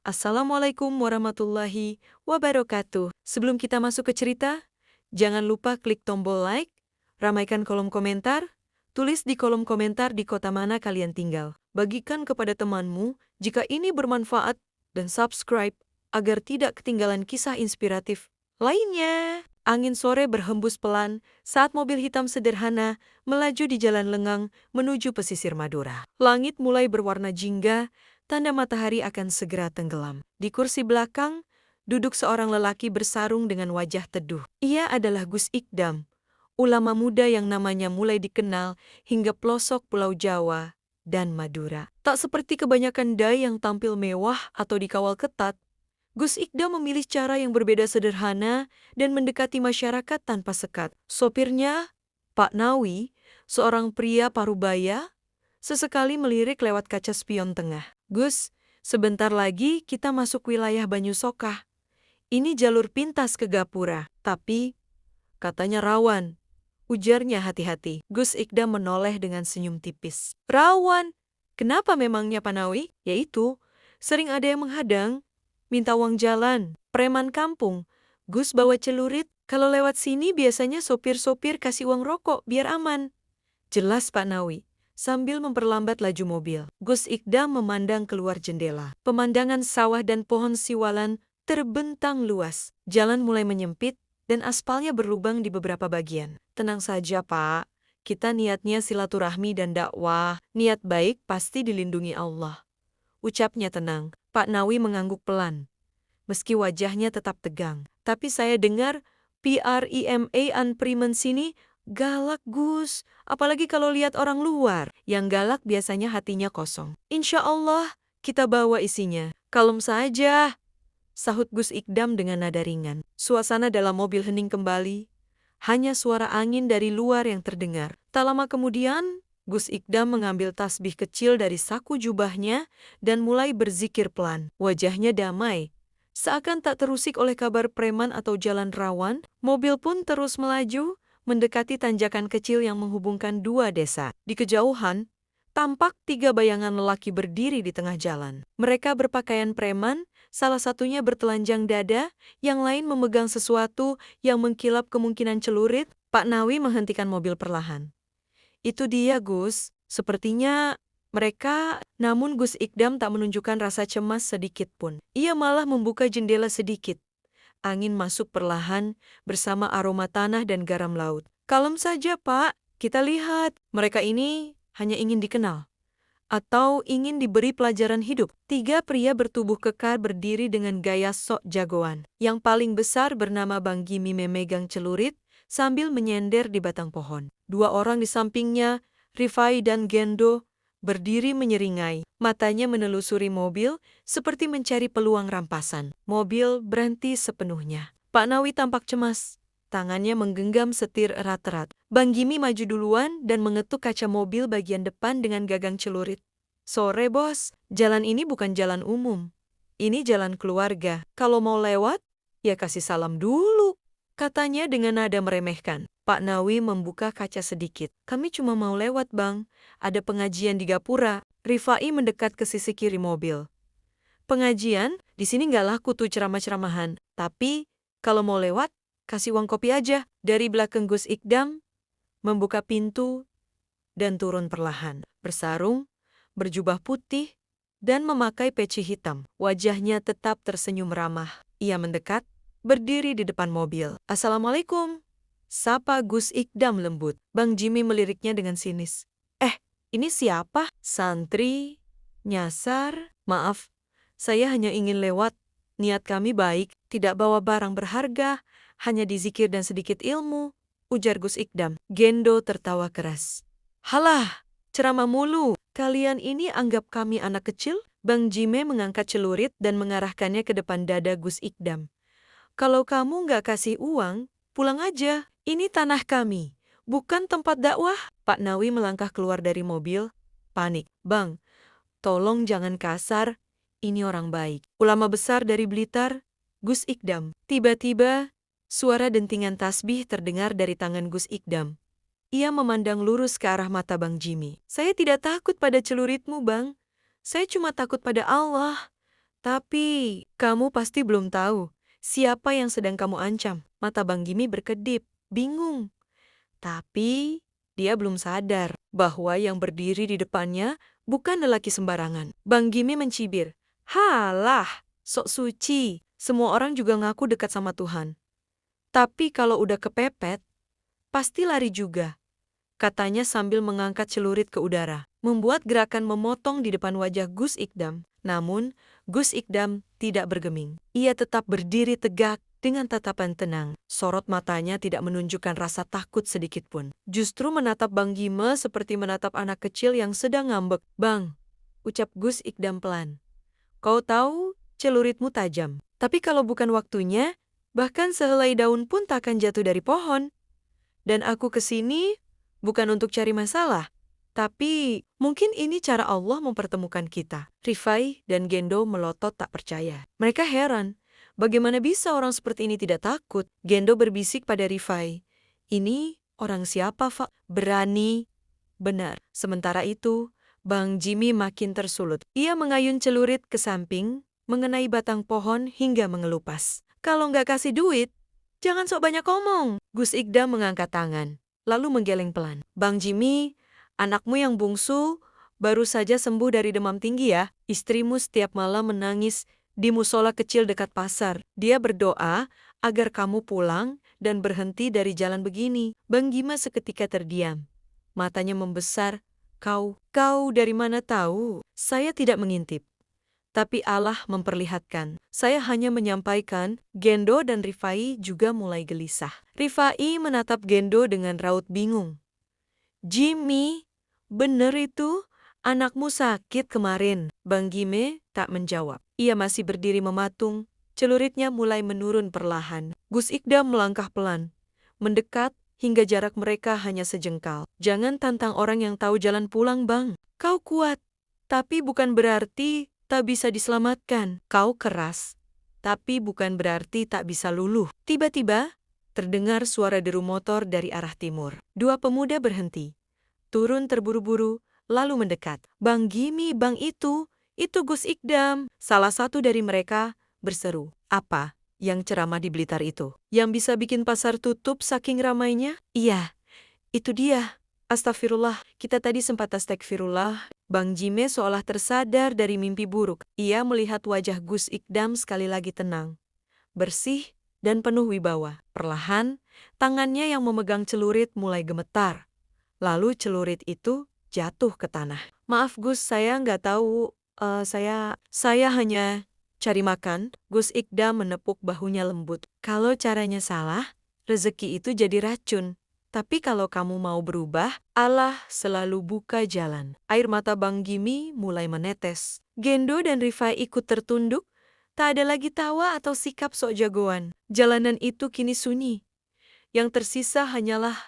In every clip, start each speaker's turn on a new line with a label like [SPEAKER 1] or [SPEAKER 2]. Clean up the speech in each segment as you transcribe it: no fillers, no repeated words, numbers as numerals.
[SPEAKER 1] Assalamualaikum warahmatullahi wabarakatuh. Sebelum kita masuk ke cerita, jangan lupa klik tombol like, ramaikan kolom komentar, tulis di kolom komentar di kota mana kalian tinggal. Bagikan kepada temanmu jika ini bermanfaat dan subscribe agar tidak ketinggalan kisah inspiratif lainnya. Angin sore berhembus pelan saat mobil hitam sederhana melaju di jalan lengang menuju pesisir Madura. Langit mulai berwarna jingga, tanda matahari akan segera tenggelam. Di kursi belakang, duduk seorang lelaki bersarung dengan wajah teduh. Ia adalah Gus Ikdam, ulama muda yang namanya mulai dikenal hingga pelosok Pulau Jawa dan Madura. Tak seperti kebanyakan dai yang tampil mewah atau dikawal ketat, Gus Ikdam memilih cara yang berbeda, sederhana dan mendekati masyarakat tanpa sekat. Sopirnya, Pak Nawi, seorang pria parubaya, sesekali melirik lewat kaca spion tengah. Gus, sebentar lagi kita masuk wilayah Banyusokah. Ini jalur pintas ke Gapura. Tapi, katanya rawan. Ujarnya hati-hati. Gus Ikdam menoleh dengan senyum tipis. Rawan? Kenapa memangnya Pak Nawi? Yaitu, sering ada yang menghadang, minta uang jalan, preman kampung. Gus bawa celurit, kalau lewat sini biasanya sopir-sopir kasih uang rokok biar aman. Jelas Pak Nawi, sambil memperlambat laju mobil. Gus Ikdam memandang keluar jendela. Pemandangan sawah dan pohon siwalan terbentang luas. Jalan mulai menyempit dan aspalnya berlubang di beberapa bagian. Tenang saja Pak, kita niatnya silaturahmi dan dakwah. Niat baik pasti dilindungi Allah. Ucapnya tenang. Pak Nawi mengangguk pelan. Meski wajahnya tetap tegang. Tapi saya dengar PRIMA Unprimen sini galak Gus. Apalagi kalau lihat orang luar. Yang galak biasanya hatinya kosong. Insya Allah kita bawa isinya. Kalem saja, sahut Gus Ikdam dengan nada ringan. Suasana dalam mobil hening kembali. Hanya suara angin dari luar yang terdengar. Tak lama kemudian, Gus Ikdam mengambil tasbih kecil dari saku jubahnya dan mulai berzikir pelan. Wajahnya damai. Seakan tak terusik oleh kabar preman atau jalan rawan, mobil pun terus melaju, mendekati tanjakan kecil yang menghubungkan dua desa. Di kejauhan, tampak tiga bayangan lelaki berdiri di tengah jalan. Mereka berpakaian preman, salah satunya bertelanjang dada, yang lain memegang sesuatu yang mengkilap kemungkinan celurit. Pak Nawi menghentikan mobil perlahan. Itu dia Gus, sepertinya mereka, namun Gus Ikdam tak menunjukkan rasa cemas sedikit pun. Ia malah membuka jendela sedikit. Angin masuk perlahan bersama aroma tanah dan garam laut. Kalem saja Pak, kita lihat. Mereka ini hanya ingin dikenal. Atau ingin diberi pelajaran hidup. Tiga pria bertubuh kekar berdiri dengan gaya sok jagoan. Yang paling besar bernama Bang Gimi memegang celurit sambil menyender di batang pohon. Dua orang di sampingnya, Rifai dan Gendo, berdiri menyeringai. Matanya menelusuri mobil seperti mencari peluang rampasan. Mobil berhenti sepenuhnya. Pak Nawi tampak cemas. Tangannya menggenggam setir erat-erat. Bang Gimi maju duluan dan mengetuk kaca mobil bagian depan dengan gagang celurit. Sore bos, jalan ini bukan jalan umum. Ini jalan keluarga. Kalau mau lewat, ya kasih salam dulu. Katanya dengan nada meremehkan. Pak Nawi membuka kaca sedikit. Kami cuma mau lewat bang. Ada pengajian di Gapura. Rifai mendekat ke sisi kiri mobil. Pengajian? Di sini nggak laku tuh ceramah-ceramahan. Tapi, kalau mau lewat, kasih uang kopi aja. Dari belakang Gus Ikdam, membuka pintu, dan turun perlahan. Bersarung, berjubah putih, dan memakai peci hitam. Wajahnya tetap tersenyum ramah. Ia mendekat, berdiri di depan mobil. Assalamualaikum, sapa Gus Ikdam lembut. Bang Jimmy meliriknya dengan sinis. Ini siapa? Santri? Nyasar? Maaf, saya hanya ingin lewat. Niat kami baik, tidak bawa barang berharga, hanya dizikir dan sedikit ilmu, ujar Gus Ikdam. Gendo tertawa keras. Halah, ceramah mulu. Kalian ini anggap kami anak kecil? Bang Jime mengangkat celurit dan mengarahkannya ke depan dada Gus Ikdam. Kalau kamu nggak kasih uang, pulang aja. Ini tanah kami, bukan tempat dakwah. Pak Nawi melangkah keluar dari mobil. Panik. Bang, tolong jangan kasar. Ini orang baik. Ulama besar dari Blitar, Gus Ikdam. Tiba-tiba, suara dentingan tasbih terdengar dari tangan Gus Ikdam. Ia memandang lurus ke arah mata Bang Jimmy. Saya tidak takut pada celuritmu, Bang. Saya cuma takut pada Allah. Tapi, kamu pasti belum tahu siapa yang sedang kamu ancam. Mata Bang Gimi berkedip, bingung. Tapi, dia belum sadar bahwa yang berdiri di depannya bukan lelaki sembarangan. Bang Gimi mencibir. Halah, sok suci. Semua orang juga ngaku dekat sama Tuhan. Tapi kalau udah kepepet, pasti lari juga. Katanya sambil mengangkat celurit ke udara, membuat gerakan memotong di depan wajah Gus Ikdam. Namun, Gus Ikdam tidak bergeming. Ia tetap berdiri tegak dengan tatapan tenang. Sorot matanya tidak menunjukkan rasa takut sedikitpun. Justru menatap Bang Gime seperti menatap anak kecil yang sedang ngambek. Bang, ucap Gus Ikdam pelan. Kau tahu celuritmu tajam. Tapi kalau bukan waktunya, bahkan sehelai daun pun takkan jatuh dari pohon. Dan aku kesini bukan untuk cari masalah, tapi mungkin ini cara Allah mempertemukan kita. Rifai dan Gendo melotot tak percaya. Mereka heran, bagaimana bisa orang seperti ini tidak takut? Gendo berbisik pada Rifai, ini orang siapa, Pak? Berani. Benar. Sementara itu, Bang Jimmy makin tersulut. Ia mengayun celurit ke samping, mengenai batang pohon hingga mengelupas. Kalau nggak kasih duit, jangan sok banyak ngomong. Gus Ikdam mengangkat tangan, lalu menggeleng pelan. Bang Jimmy, anakmu yang bungsu baru saja sembuh dari demam tinggi ya. Istrimu setiap malam menangis di musola kecil dekat pasar. Dia berdoa agar kamu pulang dan berhenti dari jalan begini. Bang Gima seketika terdiam. Matanya membesar. Kau dari mana tahu? Saya tidak mengintip. Tapi Allah memperlihatkan. Saya hanya menyampaikan, Gendo dan Rifai juga mulai gelisah. Rifai menatap Gendo dengan raut bingung. Jimmy, bener itu? Anakmu sakit kemarin. Bang Gime tak menjawab. Ia masih berdiri mematung, celuritnya mulai menurun perlahan. Gus Ikdam melangkah pelan, mendekat hingga jarak mereka hanya sejengkal. Jangan tantang orang yang tahu jalan pulang, Bang. Kau kuat, tapi bukan berarti tak bisa diselamatkan. Kau keras, tapi bukan berarti tak bisa luluh. Tiba-tiba, terdengar suara deru motor dari arah timur. Dua pemuda berhenti, turun terburu-buru, lalu mendekat. Bang Gimi, Bang itu Gus Ikdam. Salah satu dari mereka berseru. Apa yang ceramah di Blitar itu? Yang bisa bikin pasar tutup saking ramainya? Iya, itu dia. Astagfirullah, kita tadi sempat astagfirullah. Bang Jime seolah tersadar dari mimpi buruk. Ia melihat wajah Gus Ikdam sekali lagi tenang, bersih, dan penuh wibawa. Perlahan, tangannya yang memegang celurit mulai gemetar. Lalu celurit itu jatuh ke tanah. Maaf Gus, saya nggak tahu. Saya hanya cari makan. Gus Ikdam menepuk bahunya lembut. Kalau caranya salah, rezeki itu jadi racun. Tapi kalau kamu mau berubah, Allah selalu buka jalan. Air mata Bang Gimi mulai menetes. Gendo dan Rifai ikut tertunduk. Tak ada lagi tawa atau sikap sok jagoan. Jalanan itu kini sunyi. Yang tersisa hanyalah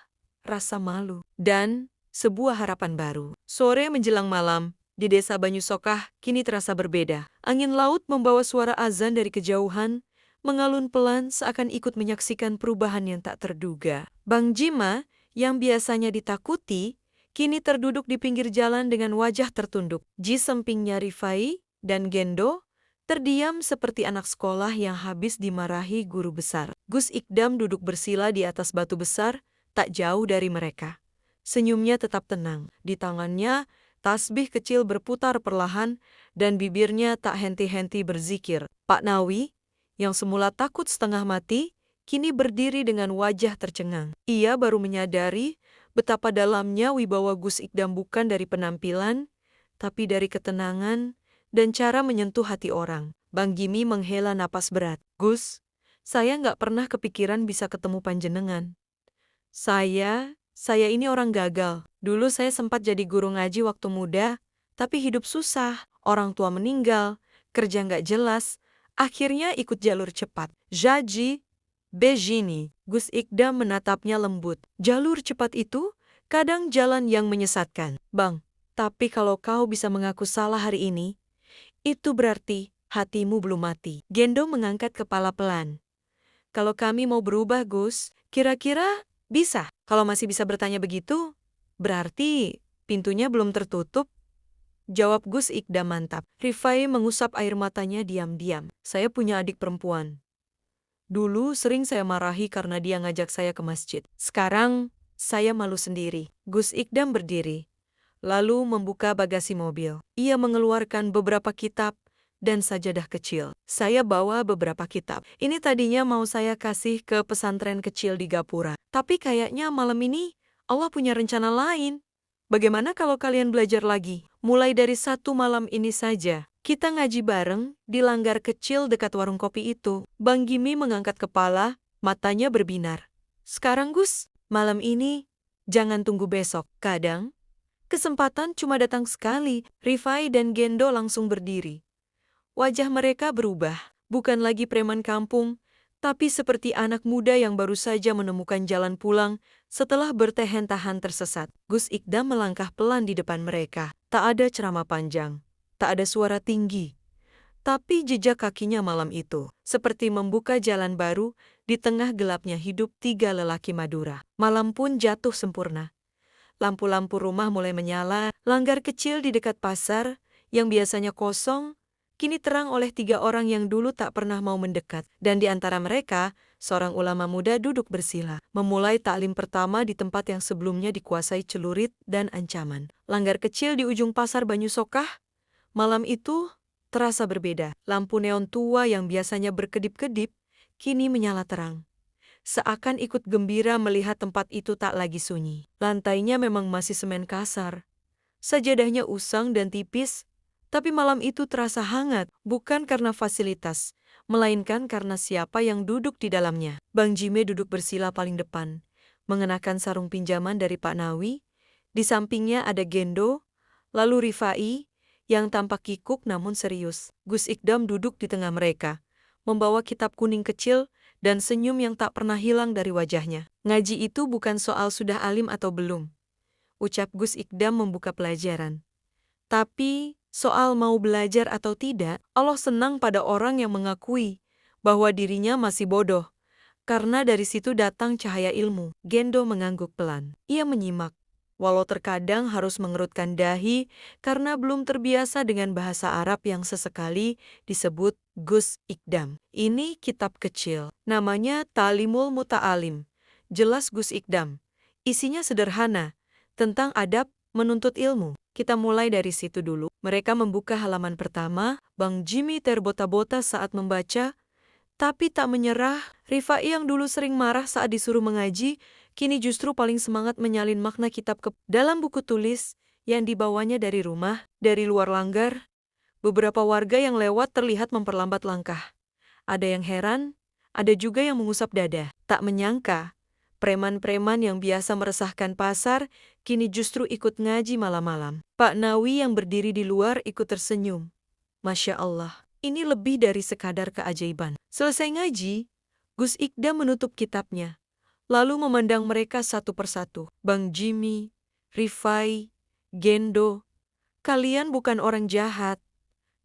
[SPEAKER 1] rasa malu dan sebuah harapan baru. Sore menjelang malam, di desa Banyusokah kini terasa berbeda. Angin laut membawa suara azan dari kejauhan, mengalun pelan seakan ikut menyaksikan perubahan yang tak terduga. Bang Jima, yang biasanya ditakuti, kini terduduk di pinggir jalan dengan wajah tertunduk. Ji sampingnya Rifai dan Gendo terdiam seperti anak sekolah yang habis dimarahi guru besar. Gus Ikdam duduk bersila di atas batu besar, tak jauh dari mereka. Senyumnya tetap tenang. Di tangannya, tasbih kecil berputar perlahan dan bibirnya tak henti-henti berzikir. Pak Nawi, yang semula takut setengah mati, kini berdiri dengan wajah tercengang. Ia baru menyadari betapa dalamnya wibawa Gus Ikdam bukan dari penampilan, tapi dari ketenangan dan cara menyentuh hati orang. Bang Gimi menghela napas berat. Gus, saya nggak pernah kepikiran bisa ketemu panjenengan. Saya ini orang gagal. Dulu saya sempat jadi guru ngaji waktu muda, tapi hidup susah, orang tua meninggal, kerja nggak jelas, akhirnya ikut jalur cepat. Jadi, begini, Gus Ikdam menatapnya lembut. Jalur cepat itu kadang jalan yang menyesatkan. Bang, tapi kalau kau bisa mengaku salah hari ini, itu berarti hatimu belum mati. Gendo mengangkat kepala pelan. Kalau kami mau berubah, Gus, kira-kira bisa. Kalau masih bisa bertanya begitu, berarti pintunya belum tertutup. Jawab Gus Ikdam mantap. Rifai mengusap air matanya diam-diam. Saya punya adik perempuan. Dulu sering saya marahi karena dia ngajak saya ke masjid. Sekarang, saya malu sendiri. Gus Ikdam berdiri, lalu membuka bagasi mobil. Ia mengeluarkan beberapa kitab dan sajadah kecil. Saya bawa beberapa kitab. Ini tadinya mau saya kasih ke pesantren kecil di Gapura. Tapi kayaknya malam ini Allah punya rencana lain. Bagaimana kalau kalian belajar lagi? Mulai dari satu malam ini saja. Kita ngaji bareng di langgar kecil dekat warung kopi itu. Bang Jimmy mengangkat kepala, matanya berbinar. Sekarang Gus, malam ini jangan tunggu besok. Kadang, kesempatan cuma datang sekali. Rifai dan Gendo langsung berdiri. Wajah mereka berubah, bukan lagi preman kampung, tapi seperti anak muda yang baru saja menemukan jalan pulang setelah bertahan-tahan tersesat. Gus Ikdam melangkah pelan di depan mereka. Tak ada ceramah panjang. Tak ada suara tinggi, tapi jejak kakinya malam itu seperti membuka jalan baru di tengah gelapnya hidup tiga lelaki Madura. Malam pun jatuh sempurna. Lampu-lampu rumah mulai menyala, langgar kecil di dekat pasar yang biasanya kosong, kini terang oleh tiga orang yang dulu tak pernah mau mendekat. Dan di antara mereka, seorang ulama muda duduk bersila, memulai taklim pertama di tempat yang sebelumnya dikuasai celurit dan ancaman. Langgar kecil di ujung pasar Banyu Sokah, malam itu terasa berbeda. Lampu neon tua yang biasanya berkedip-kedip, kini menyala terang. Seakan ikut gembira melihat tempat itu tak lagi sunyi. Lantainya memang masih semen kasar. Sajadahnya usang dan tipis, tapi malam itu terasa hangat, bukan karena fasilitas, melainkan karena siapa yang duduk di dalamnya. Bang Jime duduk bersila paling depan, mengenakan sarung pinjaman dari Pak Nawi. Di sampingnya ada Gendo, lalu Rifai, yang tampak kikuk namun serius. Gus Ikdam duduk di tengah mereka, membawa kitab kuning kecil dan senyum yang tak pernah hilang dari wajahnya. Ngaji itu bukan soal sudah alim atau belum, ucap Gus Ikdam membuka pelajaran. Tapi soal mau belajar atau tidak. Allah senang pada orang yang mengakui bahwa dirinya masih bodoh, karena dari situ datang cahaya ilmu. Gendo mengangguk pelan. Ia menyimak, walau terkadang harus mengerutkan dahi karena belum terbiasa dengan bahasa Arab yang sesekali disebut Gus Ikdam. Ini kitab kecil, namanya Ta'limul Muta'alim. Jelas Gus Ikdam. Isinya sederhana, tentang adab menuntut ilmu. Kita mulai dari situ dulu. Mereka membuka halaman pertama, Bang Jimmy terbota-bota saat membaca, tapi tak menyerah. Rifai yang dulu sering marah saat disuruh mengaji, kini justru paling semangat menyalin makna kitab dalam buku tulis yang dibawanya dari rumah. Dari luar langgar, beberapa warga yang lewat terlihat memperlambat langkah. Ada yang heran, ada juga yang mengusap dada. Tak menyangka, preman-preman yang biasa meresahkan pasar, kini justru ikut ngaji malam-malam. Pak Nawi yang berdiri di luar ikut tersenyum. Masya Allah, ini lebih dari sekadar keajaiban. Selesai ngaji, Gus Ikdam menutup kitabnya, lalu memandang mereka satu persatu. Bang Jimmy, Rifai, Gendo, kalian bukan orang jahat.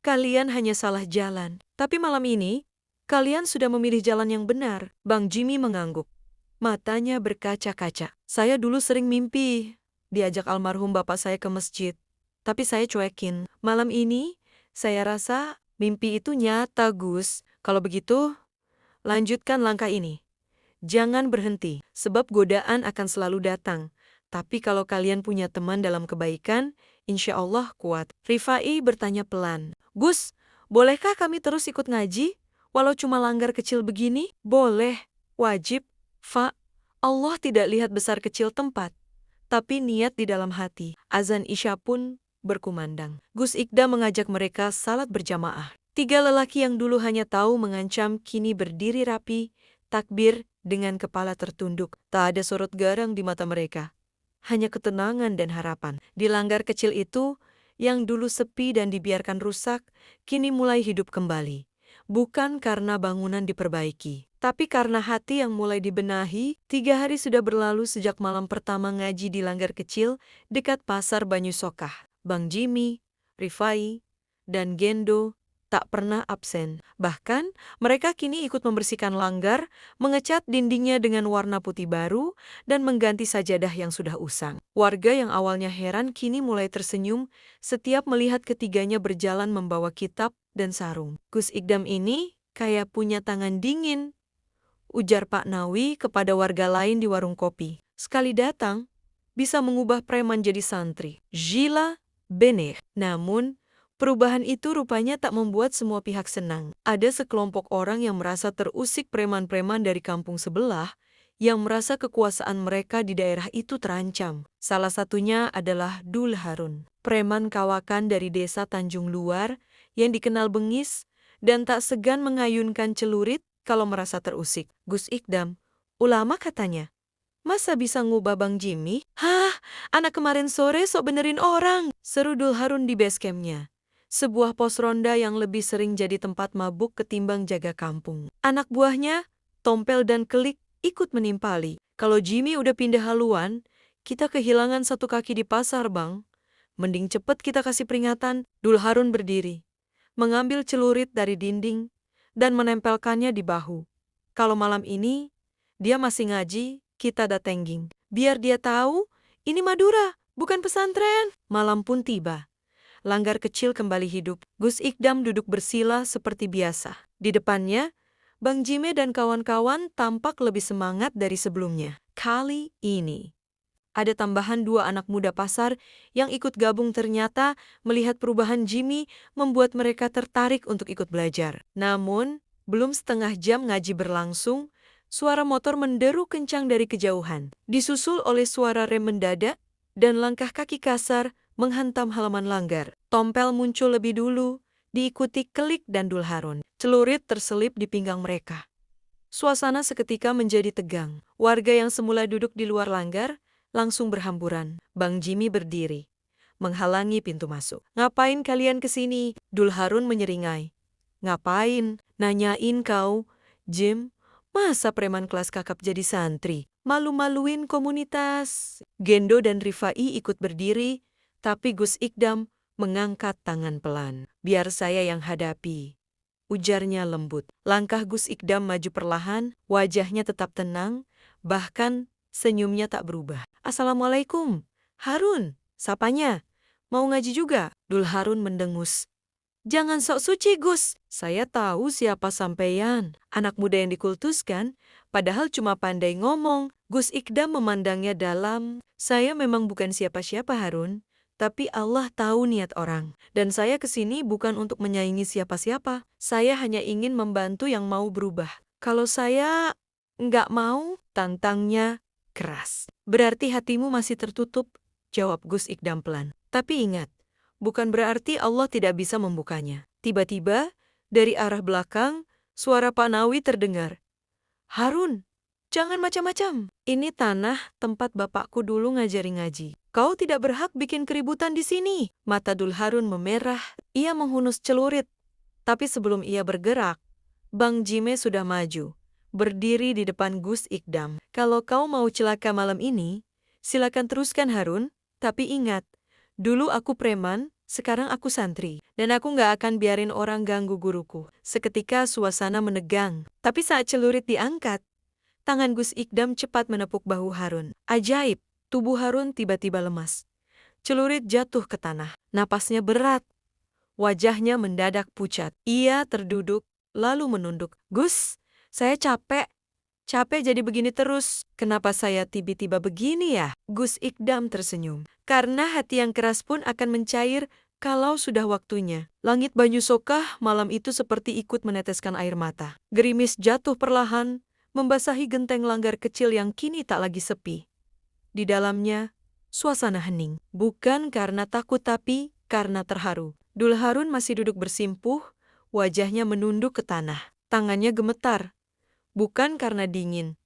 [SPEAKER 1] Kalian hanya salah jalan. Tapi malam ini, kalian sudah memilih jalan yang benar. Bang Jimmy mengangguk. Matanya berkaca-kaca. Saya dulu sering mimpi diajak almarhum bapak saya ke masjid. Tapi saya cuekin. Malam ini, saya rasa mimpi itu nyata, Gus. Kalau begitu, lanjutkan langkah ini. Jangan berhenti, sebab godaan akan selalu datang. Tapi kalau kalian punya teman dalam kebaikan, insya Allah kuat. Rifai bertanya pelan. Gus, bolehkah kami terus ikut ngaji? Walau cuma langgar kecil begini? Boleh, wajib. Fa, Allah tidak lihat besar kecil tempat, tapi niat di dalam hati. Azan Isya pun berkumandang. Gus Ikdam mengajak mereka salat berjamaah. Tiga lelaki yang dulu hanya tahu mengancam kini berdiri rapi, takbir dengan kepala tertunduk. Tak ada sorot garang di mata mereka. Hanya ketenangan dan harapan. Di langgar kecil itu, yang dulu sepi dan dibiarkan rusak, kini mulai hidup kembali. Bukan karena bangunan diperbaiki, tapi karena hati yang mulai dibenahi. 3 hari sudah berlalu sejak malam pertama ngaji di langgar kecil dekat pasar Banyu Sokah. Bang Jimmy, Rifai, dan Gendo tak pernah absen. Bahkan, mereka kini ikut membersihkan langgar, mengecat dindingnya dengan warna putih baru, dan mengganti sajadah yang sudah usang. Warga yang awalnya heran kini mulai tersenyum setiap melihat ketiganya berjalan membawa kitab dan sarung. Gus Ikdam ini kayak punya tangan dingin, ujar Pak Nawi kepada warga lain di warung kopi. Sekali datang, bisa mengubah preman jadi santri. Gila, bener. Namun, perubahan itu rupanya tak membuat semua pihak senang. Ada sekelompok orang yang merasa terusik preman-preman dari kampung sebelah, yang merasa kekuasaan mereka di daerah itu terancam. Salah satunya adalah Dul Harun, preman kawakan dari desa Tanjung Luar, yang dikenal bengis, dan tak segan mengayunkan celurit kalau merasa terusik. Gus Ikdam, ulama katanya, masa bisa ngubah Bang Jimmy? Hah, anak kemarin sore sok benerin orang, seru Dul Harun di basecampnya. Sebuah pos ronda yang lebih sering jadi tempat mabuk ketimbang jaga kampung. Anak buahnya, Tompel dan Kelik, ikut menimpali. Kalau Jimmy udah pindah haluan, kita kehilangan satu kaki di pasar, Bang. Mending cepet kita kasih peringatan. Dul Harun berdiri, mengambil celurit dari dinding, dan menempelkannya di bahu. Kalau malam ini, dia masih ngaji, kita datengging. Biar dia tahu, ini Madura, bukan pesantren. Malam pun tiba. Langgar kecil kembali hidup. Gus Ikdam duduk bersila seperti biasa. Di depannya, Bang Jime dan kawan-kawan tampak lebih semangat dari sebelumnya. Kali ini, ada tambahan 2 anak muda pasar yang ikut gabung. Ternyata melihat perubahan Jimmy membuat mereka tertarik untuk ikut belajar. Namun, belum setengah jam ngaji berlangsung, suara motor menderu kencang dari kejauhan. Disusul oleh suara rem mendadak dan langkah kaki kasar menghantam halaman langgar. Tompel muncul lebih dulu, diikuti Kelik dan Dul Harun. Celurit terselip di pinggang mereka. Suasana seketika menjadi tegang. Warga yang semula duduk di luar langgar langsung berhamburan. Bang Jimmy berdiri, menghalangi pintu masuk. Ngapain kalian kesini? Dul Harun menyeringai. Ngapain? Nanyain kau, Jim. Masa preman kelas kakap jadi santri? Malu-maluin komunitas. Gendo dan Rifai ikut berdiri, tapi Gus Ikdam mengangkat tangan pelan. Biar saya yang hadapi, ujarnya lembut. Langkah Gus Ikdam maju perlahan, wajahnya tetap tenang, bahkan senyumnya tak berubah. Assalamualaikum, Harun, sapanya. Mau ngaji juga? Dul Harun mendengus. Jangan sok suci, Gus. Saya tahu siapa sampeyan. Anak muda yang dikultuskan, padahal cuma pandai ngomong. Gus Ikdam memandangnya dalam. Saya memang bukan siapa-siapa, Harun. Tapi Allah tahu niat orang. Dan saya kesini bukan untuk menyaingi siapa-siapa. Saya hanya ingin membantu yang mau berubah. Kalau saya nggak mau, tantangnya keras. Berarti hatimu masih tertutup, jawab Gus Ikdam pelan. Tapi ingat, bukan berarti Allah tidak bisa membukanya. Tiba-tiba, dari arah belakang, suara Pak Nawi terdengar. Harun, jangan macam-macam. Ini tanah tempat bapakku dulu ngajari ngaji. Kau tidak berhak bikin keributan di sini. Mata Dul Harun memerah. Ia menghunus celurit. Tapi sebelum ia bergerak, Bang Jime sudah maju, berdiri di depan Gus Ikdam. Kalau kau mau celaka malam ini, silakan teruskan, Harun. Tapi ingat, dulu aku preman, sekarang aku santri. Dan aku nggak akan biarin orang ganggu guruku. Seketika suasana menegang. Tapi saat celurit diangkat, tangan Gus Ikdam cepat menepuk bahu Harun. Ajaib, tubuh Harun tiba-tiba lemas. Celurit jatuh ke tanah. Napasnya berat. Wajahnya mendadak pucat. Ia terduduk, lalu menunduk. Gus, saya capek. Capek jadi begini terus. Kenapa saya tiba-tiba begini ya? Gus Ikdam tersenyum. Karena hati yang keras pun akan mencair kalau sudah waktunya. Langit Banyu Sokah malam itu seperti ikut meneteskan air mata. Gerimis jatuh perlahan, membasahi genteng langgar kecil yang kini tak lagi sepi. Di dalamnya, suasana hening. Bukan karena takut tapi karena terharu. Dul Harun masih duduk bersimpuh, wajahnya menunduk ke tanah. Tangannya gemetar. Bukan karena dingin,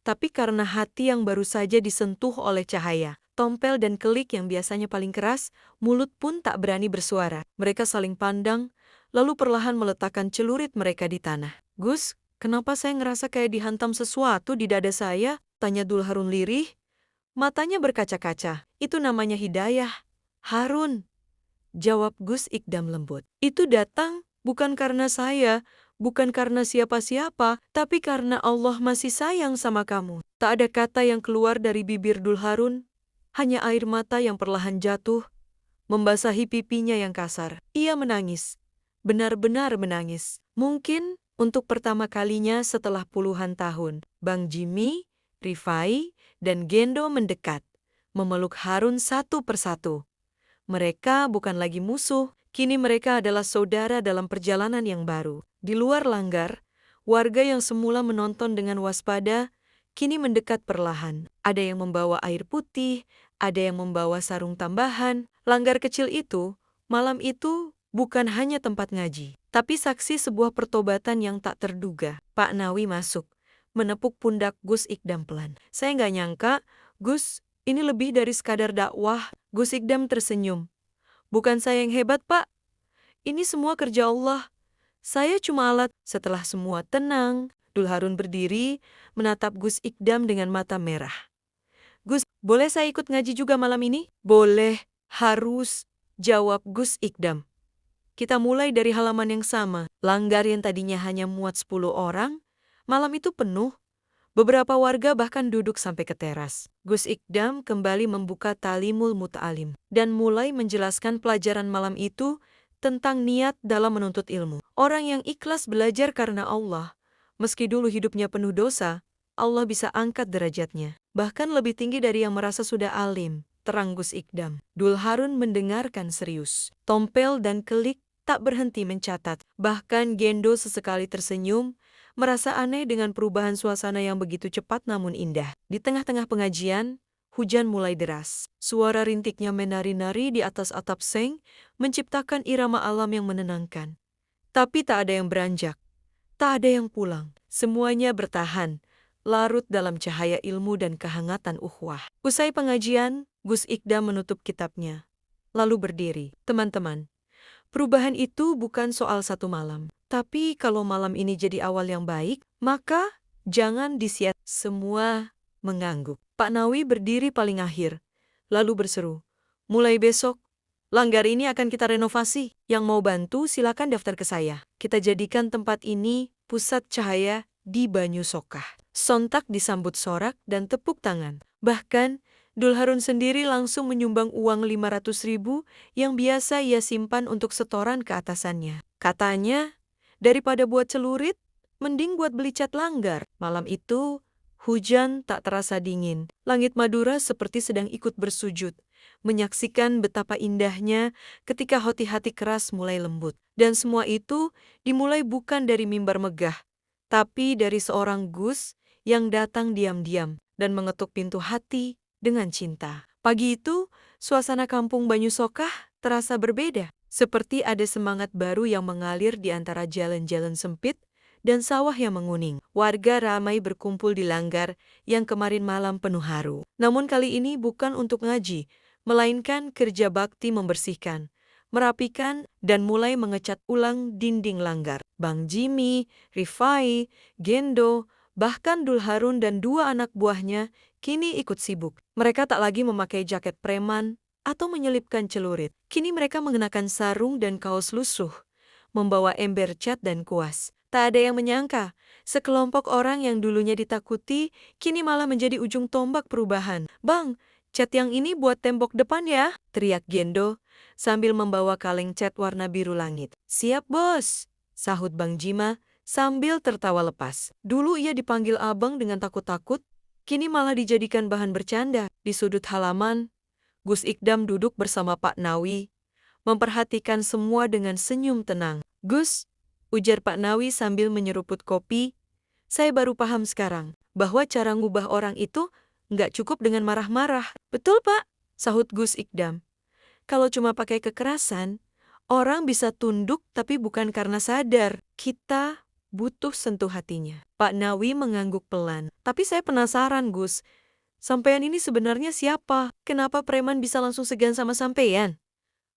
[SPEAKER 1] tapi karena hati yang baru saja disentuh oleh cahaya. Tompel dan Kelik yang biasanya paling keras, mulut pun tak berani bersuara. Mereka saling pandang, lalu perlahan meletakkan celurit mereka di tanah. Gus, kenapa saya ngerasa kayak dihantam sesuatu di dada saya? Tanya Dul Harun lirih. Matanya berkaca-kaca. Itu namanya hidayah. Harun, jawab Gus Ikdam lembut. Itu datang Bukan karena saya, bukan karena siapa-siapa, tapi karena Allah masih sayang sama kamu. Tak ada kata yang keluar dari bibir Dul Harun, hanya air mata yang perlahan jatuh, membasahi pipinya yang kasar. Ia menangis, benar-benar menangis. Mungkin untuk pertama kalinya setelah puluhan tahun, Bang Jimmy, Rifai, dan Gendo mendekat, memeluk Harun satu persatu. Mereka bukan lagi musuh, kini mereka adalah saudara dalam perjalanan yang baru. Di luar langgar, warga yang semula menonton dengan waspada, kini mendekat perlahan. Ada yang membawa air putih, ada yang membawa sarung tambahan. Langgar kecil itu, malam itu, bukan hanya tempat ngaji, tapi saksi sebuah pertobatan yang tak terduga. Pak Nawi masuk, menepuk pundak Gus Ikdam pelan. Saya nggak nyangka, Gus, ini lebih dari sekadar dakwah. Gus Ikdam tersenyum. Bukan saya yang hebat, Pak. Ini semua kerja Allah. Saya cuma alat. Setelah semua tenang, Dul Harun berdiri, menatap Gus Ikdam dengan mata merah. Gus, boleh saya ikut ngaji juga malam ini? Boleh, harus, jawab Gus Ikdam. Kita mulai dari halaman yang sama. Langgar yang tadinya hanya muat 10 orang, malam itu penuh. Beberapa warga bahkan duduk sampai ke teras. Gus Ikdam kembali membuka Talimul Muta'alim dan mulai menjelaskan pelajaran malam itu tentang niat dalam menuntut ilmu. Orang yang ikhlas belajar karena Allah, meski dulu hidupnya penuh dosa, Allah bisa angkat derajatnya. Bahkan lebih tinggi dari yang merasa sudah alim, terang Gus Ikdam. Dul Harun mendengarkan serius. Tompel dan Kelik tak berhenti mencatat. Bahkan Gendo sesekali tersenyum, merasa aneh dengan perubahan suasana yang begitu cepat namun indah. Di tengah-tengah pengajian, hujan mulai deras. Suara rintiknya menari-nari di atas atap seng, menciptakan irama alam yang menenangkan. Tapi tak ada yang beranjak, tak ada yang pulang. Semuanya bertahan, larut dalam cahaya ilmu dan kehangatan ukhuwah. Usai pengajian, Gus Ikdam menutup kitabnya, lalu berdiri. Teman-teman, perubahan itu bukan soal satu malam. Tapi kalau malam ini jadi awal yang baik, maka jangan disia. Semua mengangguk. Pak Nawi berdiri paling akhir, lalu berseru, mulai besok, langgar ini akan kita renovasi. Yang mau bantu silakan daftar ke saya. Kita jadikan tempat ini pusat cahaya di Banyu Sokah. Sontak disambut sorak dan tepuk tangan. Bahkan, Dul Harun sendiri langsung menyumbang uang 500.000 yang biasa ia simpan untuk setoran ke atasannya. Katanya, daripada buat celurit, mending buat beli cat langgar. Malam itu, hujan tak terasa dingin. Langit Madura seperti sedang ikut bersujud, menyaksikan betapa indahnya ketika hati-hati keras mulai lembut. Dan semua itu dimulai bukan dari mimbar megah, tapi dari seorang Gus yang datang diam-diam dan mengetuk pintu hati dengan cinta. Pagi itu, suasana kampung Banyu Sokah terasa berbeda. Seperti ada semangat baru yang mengalir di antara jalan-jalan sempit dan sawah yang menguning. Warga ramai berkumpul di langgar yang kemarin malam penuh haru. Namun kali ini bukan untuk ngaji, melainkan kerja bakti membersihkan, merapikan, dan mulai mengecat ulang dinding langgar. Bang Jimmy, Rifai, Gendo, bahkan Dul Harun dan 2 anak buahnya kini ikut sibuk. Mereka tak lagi memakai jaket preman atau menyelipkan celurit. Kini mereka mengenakan sarung dan kaos lusuh, membawa ember cat dan kuas. Tak ada yang menyangka, sekelompok orang yang dulunya ditakuti, kini malah menjadi ujung tombak perubahan. Bang, cat yang ini buat tembok depan ya, teriak Gendo, sambil membawa kaleng cat warna biru langit. Siap bos, sahut Bang Jima, sambil tertawa lepas. Dulu ia dipanggil abang dengan takut-takut, kini malah dijadikan bahan bercanda. Di sudut halaman, Gus Ikdam duduk bersama Pak Nawi, memperhatikan semua dengan senyum tenang. Gus, ujar Pak Nawi sambil menyeruput kopi, saya baru paham sekarang bahwa cara ngubah orang itu nggak cukup dengan marah-marah. Betul Pak, sahut Gus Ikdam. Kalau cuma pakai kekerasan, orang bisa tunduk tapi bukan karena sadar. Kita butuh sentuh hatinya. Pak Nawi mengangguk pelan. Tapi saya penasaran Gus, sampean ini sebenarnya siapa? Kenapa preman bisa langsung segan sama sampean?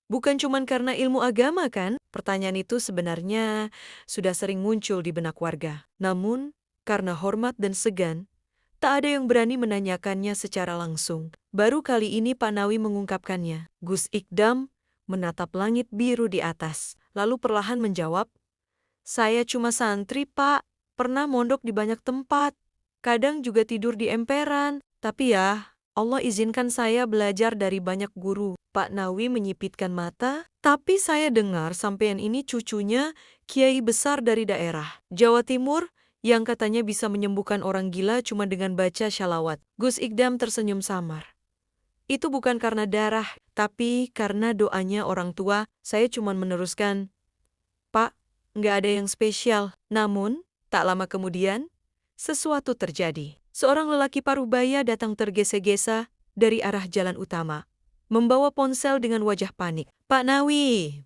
[SPEAKER 1] Bukan cuman karena ilmu agama kan? Pertanyaan itu sebenarnya sudah sering muncul di benak warga. Namun, karena hormat dan segan, tak ada yang berani menanyakannya secara langsung. Baru kali ini Pak Nawi mengungkapkannya. Gus Ikdam menatap langit biru di atas, lalu perlahan menjawab, Saya cuma santri, Pak. Pernah mondok di banyak tempat. Kadang juga tidur di emperan. Tapi ya, Allah izinkan saya belajar dari banyak guru. Pak Nawi menyipitkan mata. Tapi saya dengar sampean ini cucunya kiai besar dari daerah Jawa Timur yang katanya bisa menyembuhkan orang gila cuma dengan baca syalawat. Gus Ikdam tersenyum samar. Itu bukan karena darah, tapi karena doanya orang tua. Saya cuma meneruskan, Pak, nggak ada yang spesial. Namun, tak lama kemudian, sesuatu terjadi. Seorang lelaki parubaya datang tergesa-gesa dari arah jalan utama, membawa ponsel dengan wajah panik. Pak Nawi,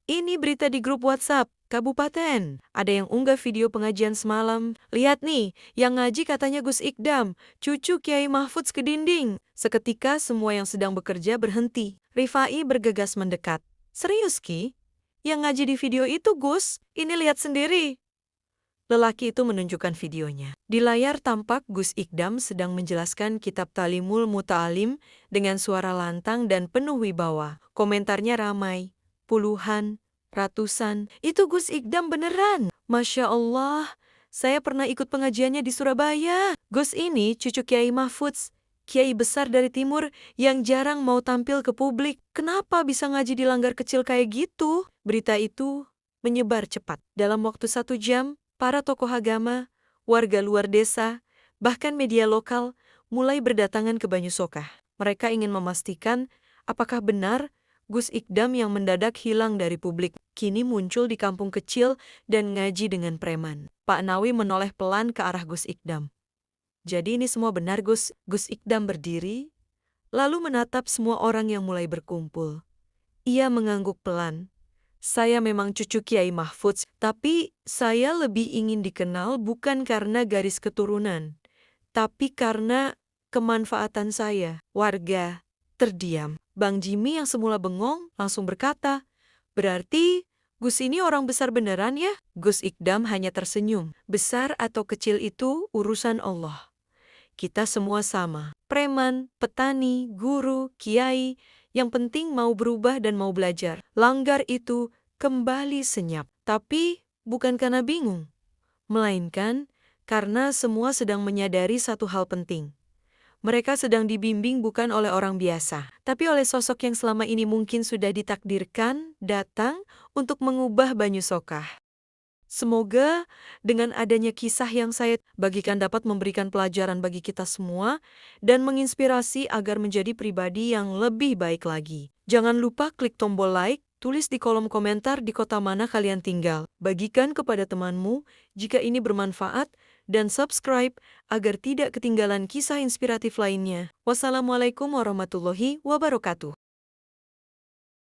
[SPEAKER 1] ini berita di grup WhatsApp Kabupaten. Ada yang unggah video pengajian semalam. Lihat nih, yang ngaji katanya Gus Ikdam, cucu Kiai Mahfudz ke dinding. Seketika semua yang sedang bekerja berhenti. Rifai bergegas mendekat. Serius, Ki? Yang ngaji di video itu, Gus? Ini lihat sendiri. Lelaki itu menunjukkan videonya. Di layar tampak Gus Ikdam sedang menjelaskan kitab Talimul Muta'alim dengan suara lantang dan penuh wibawa. Komentarnya ramai. Puluhan, ratusan. Itu Gus Ikdam beneran. Masya Allah, saya pernah ikut pengajiannya di Surabaya. Gus ini cucu Kiai Mahfudz, kiai besar dari timur yang jarang mau tampil ke publik. Kenapa bisa ngaji di langgar kecil kayak gitu? Berita itu menyebar cepat. Dalam waktu 1 jam, para tokoh agama, warga luar desa, bahkan media lokal mulai berdatangan ke Banyusokah. Mereka ingin memastikan apakah benar Gus Ikdam yang mendadak hilang dari publik kini muncul di kampung kecil dan ngaji dengan preman. Pak Nawi menoleh pelan ke arah Gus Ikdam. Jadi ini semua benar, Gus? Gus Ikdam berdiri, lalu menatap semua orang yang mulai berkumpul. Ia mengangguk pelan. Saya memang cucu Kiai Mahfudz, tapi saya lebih ingin dikenal bukan karena garis keturunan, tapi karena kemanfaatan saya. Warga terdiam. Bang Jimmy yang semula bengong langsung berkata, berarti Gus ini orang besar beneran ya? Gus Ikdam hanya tersenyum. Besar atau kecil itu urusan Allah. Kita semua sama. Preman, petani, guru, kiai, yang penting mau berubah dan mau belajar. Langgar itu kembali senyap. Tapi bukan karena bingung, melainkan karena semua sedang menyadari satu hal penting. Mereka sedang dibimbing bukan oleh orang biasa, tapi oleh sosok yang selama ini mungkin sudah ditakdirkan datang untuk mengubah Banyusokah. Semoga dengan adanya kisah yang saya bagikan dapat memberikan pelajaran bagi kita semua dan menginspirasi agar menjadi pribadi yang lebih baik lagi. Jangan lupa klik tombol like, tulis di kolom komentar di kota mana kalian tinggal. Bagikan kepada temanmu jika ini bermanfaat dan subscribe agar tidak ketinggalan kisah inspiratif lainnya. Wassalamualaikum warahmatullahi wabarakatuh.